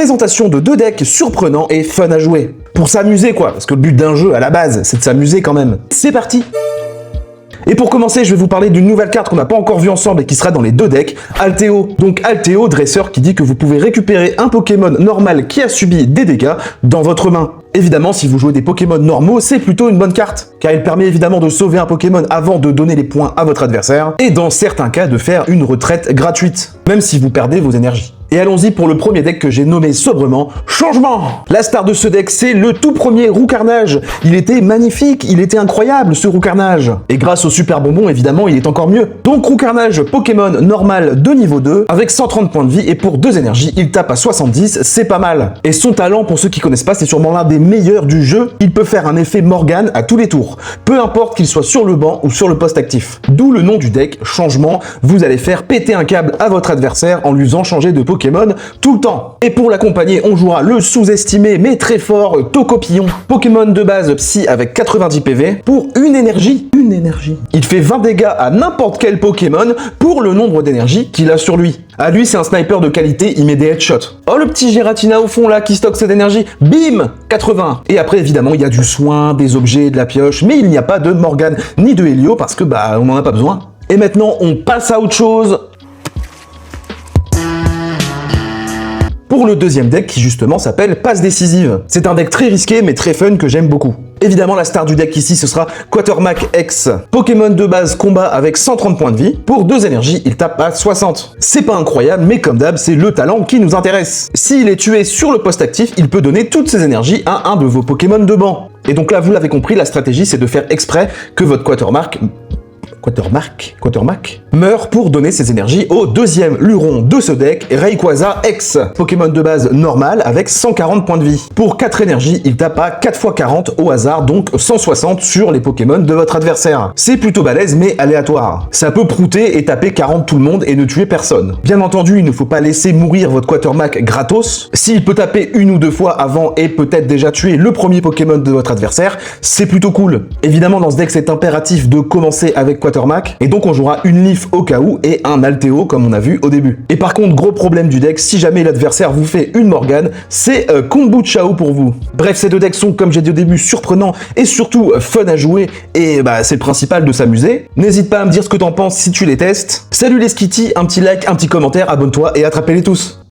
présentation de 2 decks surprenants et fun à jouer. Pour s'amuser quoi, parce que le but d'un jeu à la base, c'est de s'amuser quand même. C'est parti! Et pour commencer, je vais vous parler d'une nouvelle carte qu'on n'a pas encore vue ensemble et qui sera dans les 2 decks, Alteo. Donc Alteo, dresseur qui dit que vous pouvez récupérer un Pokémon normal qui a subi des dégâts dans votre main. Évidemment, si vous jouez des Pokémon normaux, c'est plutôt une bonne carte, car il permet évidemment de sauver un Pokémon avant de donner les points à votre adversaire, et dans certains cas de faire une retraite gratuite, même si vous perdez vos énergies. Et allons-y pour le premier deck que j'ai nommé sobrement Changement. La star de ce deck, c'est le tout premier Roucarnage. Il était magnifique, il était incroyable ce Roucarnage. Et grâce au super bonbon, évidemment, il est encore mieux. Donc Roucarnage, Pokémon normal de niveau 2, avec 130 points de vie, et pour 2 énergies, il tape à 70, c'est pas mal. Et son talent, pour ceux qui connaissent pas, c'est sûrement l'un des meilleurs du jeu. Il peut faire un effet Morgane à tous les tours, peu importe qu'il soit sur le banc ou sur le poste actif. D'où le nom du deck, Changement. Vous allez faire péter un câble à votre adversaire en lui faisant changer de Pokémon tout le temps. Et pour l'accompagner, on jouera le sous-estimé mais très fort Tocopillon. Pokémon de base Psy avec 90 PV pour une énergie. Une énergie. Il fait 20 dégâts à n'importe quel Pokémon pour le nombre d'énergie qu'il a sur lui. À lui, c'est un sniper de qualité, il met des headshots. Oh, le petit Giratina au fond là qui stocke cette énergie. Bim 80. Et après, évidemment, il y a du soin, des objets, de la pioche, mais il n'y a pas de Morgane ni de Helio parce que on n'en a pas besoin. Et maintenant, on passe à autre chose. Pour le deuxième deck qui justement s'appelle Passe Décisive. C'est un deck très risqué mais très fun que j'aime beaucoup. Évidemment, la star du deck ici, ce sera Quatermack X. Pokémon de base combat avec 130 points de vie. Pour 2 énergies, il tape à 60. C'est pas incroyable, mais comme d'hab, c'est le talent qui nous intéresse. S'il est tué sur le poste actif, il peut donner toutes ses énergies à un de vos Pokémon de banc. Et donc là, vous l'avez compris, la stratégie, c'est de faire exprès que votre Quatermack meurt pour donner ses énergies au deuxième luron de ce deck, Rayquaza X. Pokémon de base normal avec 140 points de vie. Pour 4 énergies, il tape à 4 x 40 au hasard, donc 160 sur les Pokémon de votre adversaire. C'est plutôt balèze mais aléatoire. Ça peut prouter et taper 40 tout le monde et ne tuer personne. Bien entendu, il ne faut pas laisser mourir votre Quatermack gratos. S'il peut taper 1 ou 2 fois avant et peut-être déjà tuer le premier Pokémon de votre adversaire, c'est plutôt cool. Évidemment, dans ce deck, c'est impératif de commencer avec Quatermack, et donc on jouera une Leaf au cas où et un Alteo comme on a vu au début. Et par contre, gros problème du deck, si jamais l'adversaire vous fait une Morgane, c'est Kombuchao pour vous. Bref, ces 2 decks sont, comme j'ai dit au début, surprenants et surtout fun à jouer, et c'est le principal de s'amuser. N'hésite pas à me dire ce que t'en penses si tu les testes. Salut les skitty, un petit like, un petit commentaire, abonne-toi et attrapez-les tous.